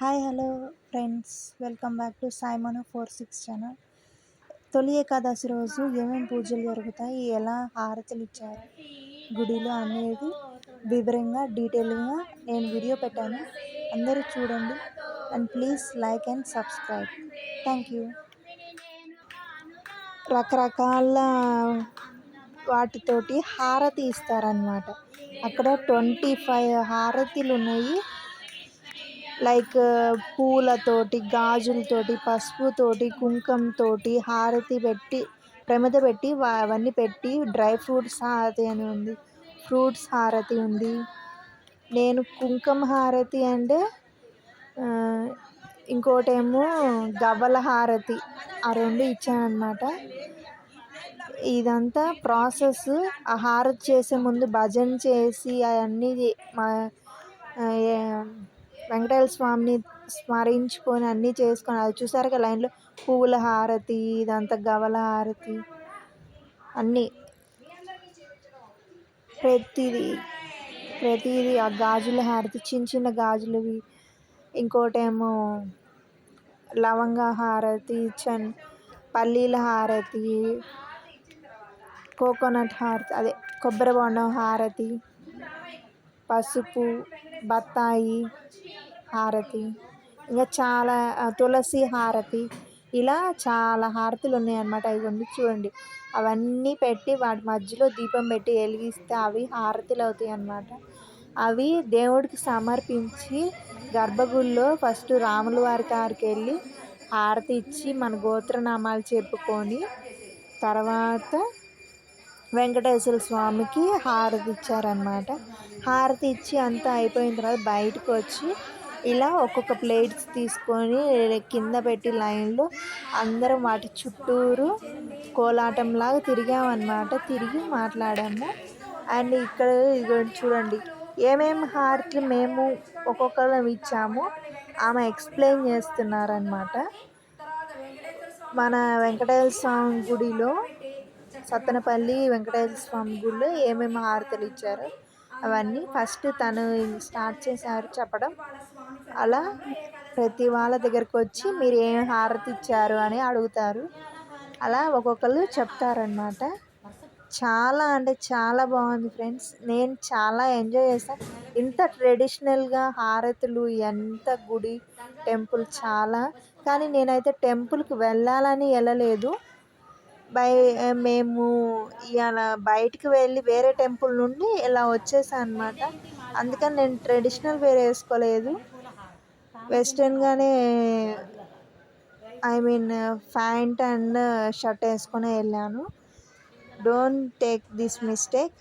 Hi hello friends, welcome back to Saimanu 46 channel. Tholi Ekadashi రోజు ఏమేమి పూజలు జరుగుతాయి, ఎలా హారతులు ఇచ్చారు గుడిలో అనేది వివరంగా డీటెయిల్గా నేను వీడియో పెట్టాను. అందరూ చూడండి and please like and subscribe. Thank you. రకరకాల వాటితోటి హారతి ఇస్తారనమాట. అక్కడ 25 హారతిలు ఉన్నాయి. లైక్ పూలతోటి, గాజులతోటి, పసుపుతోటి, కుంకంతోటి హారతి పెట్టి, ప్రమిద పెట్టి అవన్నీ పెట్టి, డ్రై ఫ్రూట్స్ హారతి అని ఉంది, ఫ్రూట్స్ హారతి ఉంది. నేను కుంకుమ హారతి అంటే ఇంకోటేమో గవ్వల హారతి, ఆ రెండు ఇచ్చానమాట. ఇదంతా ప్రాసెస్. ఆ హారతి చేసే ముందు భజన చేసి అవన్నీ మా వెంకటేశ్వర స్వామిని స్మరించుకొని అన్నీ చేసుకొని, అది చూసారు కదా లైన్లో పువ్వుల హారతి, ఇదంతా గవల హారతి, అన్నీ ప్రతిదీ ఆ గాజుల హారతి, చిన్న చిన్న గాజులవి, ఇంకోటేమో లవంగ హారతి, పల్లీల హారతి, కోకోనట్ హారతి, అదే కొబ్బరి బొండం హారతి, పసుపు, బత్తాయి హారతి, ఇంకా చాలా తులసి హారతి, ఇలా చాలా హారతులు ఉన్నాయన్నమాట. ఇవన్నీ చూడండి, అవన్నీ పెట్టి వాటి మధ్యలో దీపం పెట్టి వెలిగిస్తే అవి హారతులు అవుతాయి అన్నమాట. అవి దేవుడికి సమర్పించి గర్భగుడిలో ఫస్ట్ రాముల వారి కాడికి వెళ్ళి హారతి ఇచ్చి మన గోత్రనామాలు చెప్పుకొని, తర్వాత వెంకటేశ్వర స్వామికి హారతి ఇచ్చారనమాట. హారతి ఇచ్చి అంతా అయిపోయిన తర్వాత బయటకు వచ్చి ఇలా ఒక్కొక్క ప్లేట్స్ తీసుకొని కింద పెట్టి లైన్లో అందరం వాటి చుట్టూరు కోలాటంలాగా తిరిగామన్నమాట. తిరిగి మాట్లాడాము. అండ్ ఇక్కడ ఇదిగోండి చూడండి, ఏమేమి హారతులు మేము ఒక్కొక్కరం ఇచ్చాము ఆమె ఎక్స్ప్లెయిన్ చేస్తున్నారనమాట. మన వెంకటేశ్వర స్వామి గుడిలో, సత్తెనపల్లి వెంకటేశ్వర స్వామి గుడిలో ఏమేమి హారతులు ఇచ్చారో అవన్నీ ఫస్ట్ తను స్టార్ట్ చేశారు చెప్పడం. అలా ప్రతి వాళ్ళ దగ్గరకు వచ్చి మీరు ఏం హారతి ఇచ్చారు అని అడుగుతారు. అలా ఒక్కొక్కరు చెప్తారనమాట. చాలా అంటే చాలా బాగుంది ఫ్రెండ్స్. నేను చాలా ఎంజాయ్ చేశాను. ఇంత ట్రెడిషనల్గా హారతులు, ఎంత గుడి టెంపుల్ చాలా. కానీ నేనైతే టెంపుల్కి వెళ్ళాలని వెళ్ళలేదు. మేము ఇవాళ బయటికి వెళ్ళి వేరే టెంపుల్ నుండి ఇలా వచ్చేసాను అనమాట. అందుకని నేను ట్రెడిషనల్ వేర్ వేసుకోలేదు, వెస్ట్రన్గానే ప్యాంట్ అండ్ షర్ట్ వేసుకొని వెళ్ళాను. Don't take this mistake.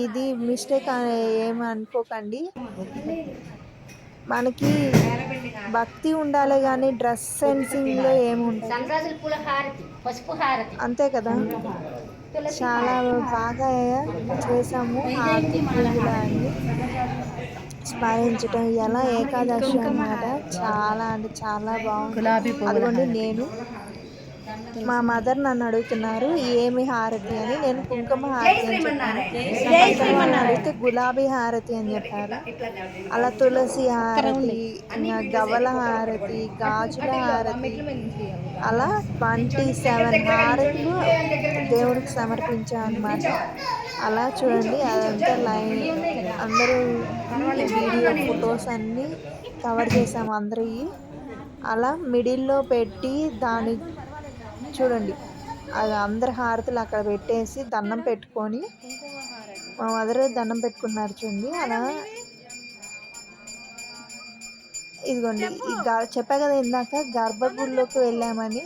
ఇది మిస్టేక్ అని ఏమి అనుకోకండి. మనకి భక్తి ఉండాలి కానీ డ్రెస్ సెన్సింగ్లో ఏముంటుంది, అంతే కదా. చాలా బాగా చేసాము హారతి పూజలు అన్నీ స్మరించటం. ఎలా ఏకాదశి అన్నమాట. చాలా అంటే చాలా బాగుంది. అదిగోండి, నేను మా మదర్ నన్ను అడుగుతున్నారు ఏమి హారతి అని. నేను కుంకుమ హారతి అని చెప్పాను. నా పక్కన వాళ్ళని అడిగితే గులాబీ హారతి అని చెప్పారు. అలా తులసి హారతి, ఇంకా గవ్వల హారతి, గాజుల హారతి, అలా 27 హారతులు దేవుడికి సమర్పించాం అన్నమాట. అలా చూడండి, అదంతా లైన్ అందరూ వీడియో ఫొటోస్ అన్నీ కవర్ చేసాము అందరూ. అలా మిడిల్లో పెట్టి దాని చూడండి, అది అందరి హారతులు అక్కడ పెట్టేసి దండం పెట్టుకొని, మా మదర్ దండం పెట్టుకున్నారు చూడండి. అలా ఇదిగోండి, చెప్పా కదా ఇందాక గర్భగుడిలోకి వెళ్ళామని.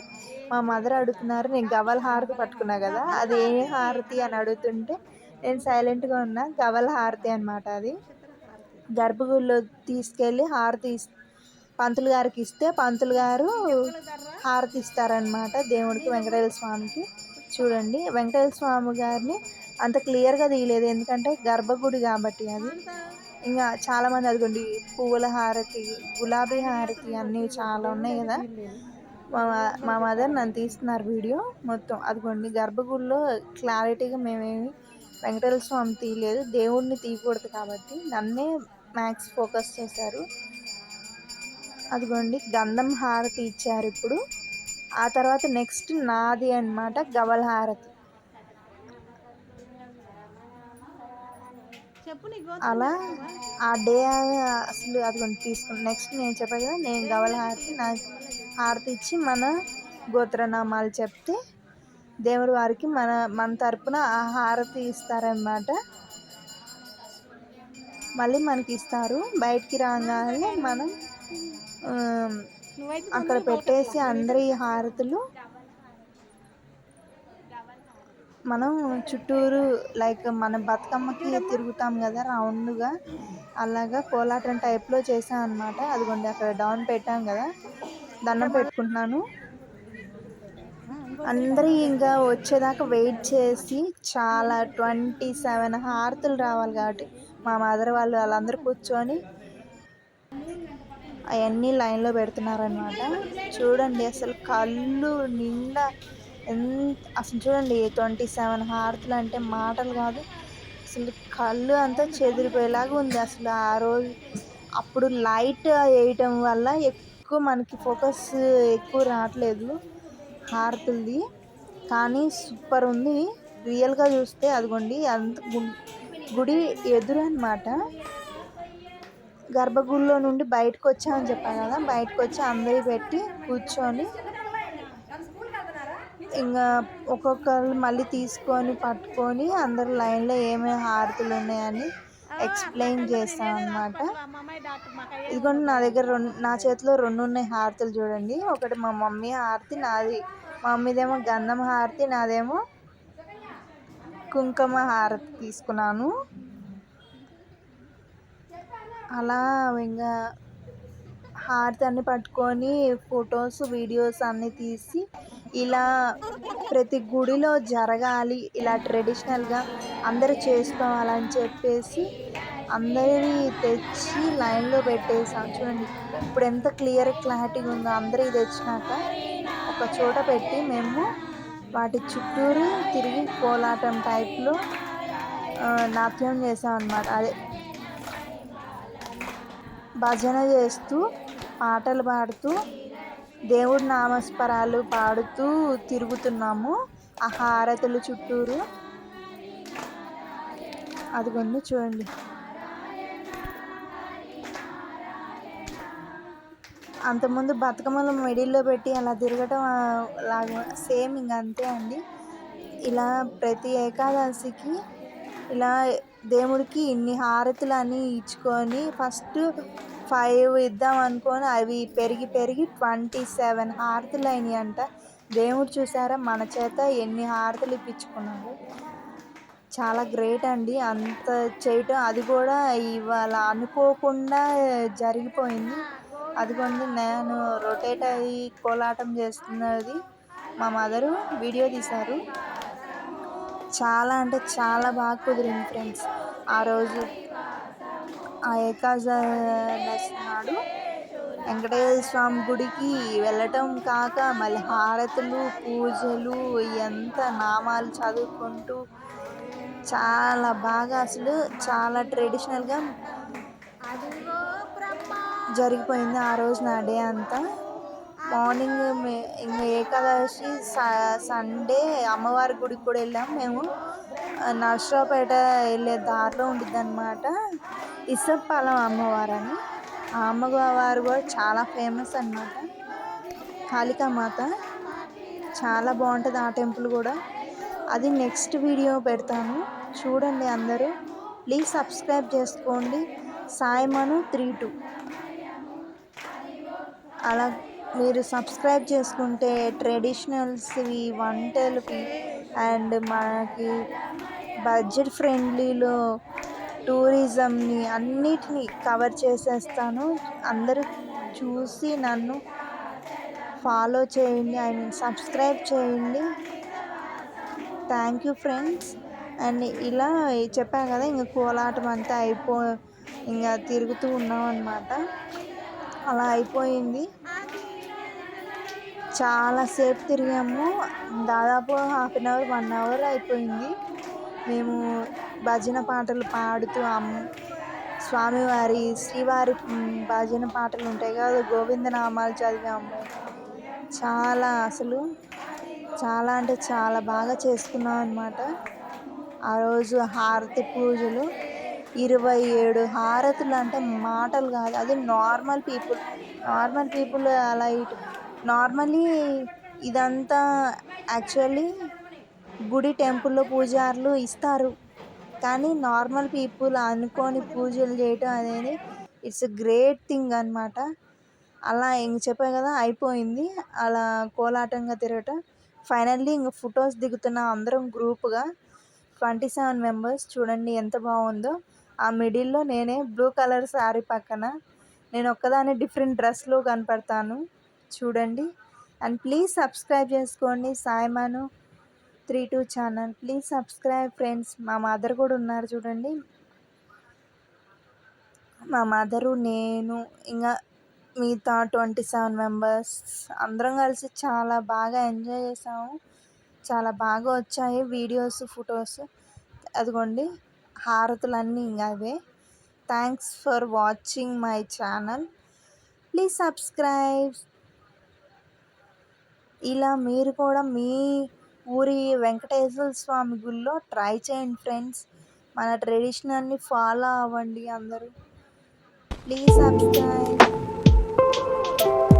మా మదర్ అడుగుతున్నారు, నేను గవ్వల హారతి పట్టుకున్నా కదా, అది ఏ హారతి అని అడుగుతుంటే నేను సైలెంట్గా ఉన్నా. గవ్వల హారతి అనమాట. అది గర్భగుడిలో తీసుకెళ్ళి హారతి పంతులు గారికి ఇస్తే పంతులు గారు హారతి ఇస్తారనమాట దేవుడికి, వెంకటేశ్వర స్వామికి. చూడండి, వెంకటేశ్వర స్వామి గారిని అంత క్లియర్గా తీయలేదు ఎందుకంటే గర్భగుడి కాబట్టి. అది ఇంకా చాలామంది అదిగోండి పువ్వుల హారతి, గులాబీ హారతి అన్నీ చాలా ఉన్నాయి కదా. మా మదర్ నన్ను తీస్తున్నారు వీడియో మొత్తం. అదిగోండి గర్భగుడిలో క్లారిటీగా మేమేమి వెంకటేశ్వర స్వామి తీయలేదు, దేవుడిని తీయకూడదు కాబట్టి నన్నే మ్యాక్స్ ఫోకస్ చేశారు. అదిగోండి గంధం హారతి ఇచ్చారు ఇప్పుడు. ఆ తర్వాత నెక్స్ట్ నాది అన్నమాట గవల హారతి. అలా ఆ డే అసలు అదిగోండి తీసుకుని నెక్స్ట్ నేను చెప్పాను కదా, నేను గవల హారతి నా హారతి ఇచ్చి మన గోత్రనామాలు చెప్తే దేవుడి వారికి మన మన తరపున ఆ హారతి ఇస్తారనమాట. మళ్ళీ మనకి ఇస్తారు. బయటికి రాగానే మనం అక్కడ పెట్టేసి అందరి హారతులు మనం చుట్టూరు లైక్ మన బతుకమ్మకి తిరుగుతాం కదా రౌండ్గా, అలాగా కోలాటం టైప్లో చేసాం అనమాట. అదిగోండి అక్కడ డౌన్ పెట్టాం కదా, దండం పెట్టుకుంటున్నాను. అందరూ ఇంకా వచ్చేదాకా వెయిట్ చేసి చాలా 27 హారతులు రావాలి కాబట్టి మా మదర్ వాళ్ళు వాళ్ళందరూ కూర్చొని అవన్నీ లైన్లో పెడుతున్నారనమాట. చూడండి అసలు కళ్ళు నిండా అసలు చూడండి 27 హారతులు అంటే మాటలు కాదు అసలు. కళ్ళు అంతా చెదిరిపోయేలాగా ఉంది అసలు ఆ రోజు. అప్పుడు లైట్ వేయటం వల్ల ఎక్కువ మనకి ఫోకస్ ఎక్కువ రావట్లేదు హారతులది, కానీ సూపర్ ఉంది రియల్గా చూస్తే. అదిగోండి అంత గుడి ఎదురు అనమాట. గర్భగుడిలో నుండి బయటకు వచ్చామని చెప్పాను కదా, బయటకు వచ్చి అందరి పెట్టి కూర్చొని ఇంకా ఒక్కొక్కరు మళ్ళీ తీసుకొని పట్టుకొని అందరు లైన్లో ఏమేమి హారతులు ఉన్నాయని ఎక్స్ప్లెయిన్ చేస్తాం అనమాట. ఇదిగోండి నా దగ్గర నా చేతిలో 2 ఉన్నాయి హారతులు చూడండి. ఒకటి మా మమ్మీ హారతి, నాది మా మమ్మీదేమో గంధం హారతి, నాదేమో కుంకుమ హారతి తీసుకున్నాను. అలా ఇంకా హారతి అన్ని పట్టుకొని ఫొటోస్ వీడియోస్ అన్నీ తీసి ఇలా ప్రతి గుడిలో జరగాలి, ఇలా ట్రెడిషనల్గా అందరూ చేసుకోవాలని చెప్పేసి అందరి తెచ్చి లైన్లో పెట్టేసాం. చూడండి ఇప్పుడు ఎంత క్లారిటీగా ఉందో. అందరికీ తెచ్చినాక ఒక చోట పెట్టి మేము వాటి చుట్టూరు తిరిగి కోలాటం టైప్లో నాట్యం చేసాం అన్నమాట. అదే భజన చేస్తూ పాటలు పాడుతూ దేవుడి నామస్మరాలు పాడుతూ తిరుగుతున్నాము ఆ హారతులు చుట్టూరు. అదిగోండి చూడండి అంతకుముందు బతుకమ్మలు మిడిల్లో పెట్టి అలా తిరగటం లాగా సేమ్ ఇంక అంతే అండి. ఇలా ప్రతి ఏకాదశికి ఇలా దేవుడికి ఇన్ని హారతులు అని ఇచ్చుకొని ఫస్ట్ 5 ఇద్దాం అనుకొని అవి పెరిగి పెరిగి 27 హారతులు అయినాయి అంట. దేవుడు చూసారా మన చేత ఎన్ని హారతులు ఇప్పించుకున్నాడు. చాలా గ్రేట్ అండి అంత చేయటం. అది కూడా ఇవాళ అనుకోకుండా జరిగిపోయింది. అదిగోండి నేను రొటేట్ అయ్యి కోలాటం చేస్తున్నది మా మదరు వీడియో తీశారు. చాలా అంటే చాలా బాగా కుదిరింది ఫ్రెండ్స్. ఆ రోజు ఆ ఏకాదశి నాడు వెంకటేశ్వర స్వామి గుడికి వెళ్ళటం కాక మళ్ళీ హారతులు పూజలు ఎంత నామాలు చదువుకుంటూ చాలా బాగా అసలు చాలా ట్రెడిషనల్గా జరిగిపోయింది ఆ రోజు నా డే అంతా. మార్నింగ్ ఇంకా ఏకాదశి సండే అమ్మవారి గుడికి కూడా వెళ్ళాము మేము. నర్సరావుపేట వెళ్ళే దారిలో ఉంటుంది అన్నమాట ఇసప్పాలం అమ్మవారు అని. ఆ అమ్మవారు కూడా చాలా ఫేమస్ అన్నమాట, కాళికామాత. చాలా బాగుంటుంది ఆ టెంపుల్ కూడా. అది నెక్స్ట్ వీడియో పెడతాను చూడండి అందరూ. ప్లీజ్ సబ్స్క్రైబ్ చేసుకోండి సాయిమను 32. అలా మీరు సబ్స్క్రైబ్ చేసుకుంటే ట్రెడిషనల్స్వి వంటలవి అండ్ మనకి బడ్జెట్ ఫ్రెండ్లీలో టూరిజంని అన్నిటినీ కవర్ చేసేస్తాను. అందరూ చూసి నన్ను ఫాలో చేయండి, ఐ మీన్ సబ్స్క్రైబ్ చేయండి. Thank you friends. అండ్ ఇలా చెప్పాను కదా ఇంకా కోలాటం అంతా ఇంకా తిరుగుతూ ఉన్నాం అన్నమాట. అలా అయిపోయింది. చాలాసేపు తిరిగాము, దాదాపు 1/2 అవర్ 1 అవర్ అయిపోయింది. మేము భజన పాటలు పాడుతూ స్వామివారి శ్రీవారి భజన పాటలు ఉంటాయి కదా, గోవిందనామాలు చదివాము. చాలా అసలు చాలా అంటే చాలా బాగా చేసుకున్నాం అన్నమాట. ఆ రోజు హారతి పూజలు 27 హారతులు అంటే మాటలు కాదు. అది నార్మల్ పీపుల్ అలా ఇటు నార్మల్లీ ఇదంతా యాక్చువల్లీ గుడి టెంపుల్లో పూజారులు ఇస్తారు. కానీ నార్మల్ పీపుల్ అనుకోని పూజలు చేయటం అనేది ఇట్స్ ఎ గ్రేట్ థింగ్ అనమాట. అలా ఇంక చెప్పాను కదా, అయిపోయింది అలా కోలాటంగా తిరగటం. ఫైనల్లీ ఇంక ఫొటోస్ దిగుతున్నాం అందరం గ్రూప్గా 27 మెంబర్స్. చూడండి ఎంత బాగుందో. ఆ మిడిల్లో నేనే బ్లూ కలర్ శారీ పక్కన నేను ఒక్కదాన్ని డిఫరెంట్ డ్రెస్లో కనపడతాను చూడండి. అండ్ ప్లీజ్ సబ్స్క్రైబ్ చేసుకోండి సాయిమాను 32 ఛానల్. Please subscribe friends. మా మదర్ కూడా ఉన్నారు చూడండి. మా మదరు, నేను, ఇంకా మిగతా 27 మెంబర్స్ అందరం కలిసి చాలా బాగా ఎంజాయ్ చేసాము. చాలా బాగా వచ్చాయి వీడియోస్, ఫొటోస్. అదిగోండి హారతులన్నీ ఇంకా అవే. Thanks for watching my channel. Please subscribe. ఇలా మీరు కూడా మీ ఊరి వెంకటేశ్వర స్వామి గుడిలో ట్రై చేయండి ఫ్రెండ్స్. మన ట్రెడిషనల్ని ఫాలో అవ్వండి అందరూ. Please subscribe.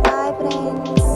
Bye friends.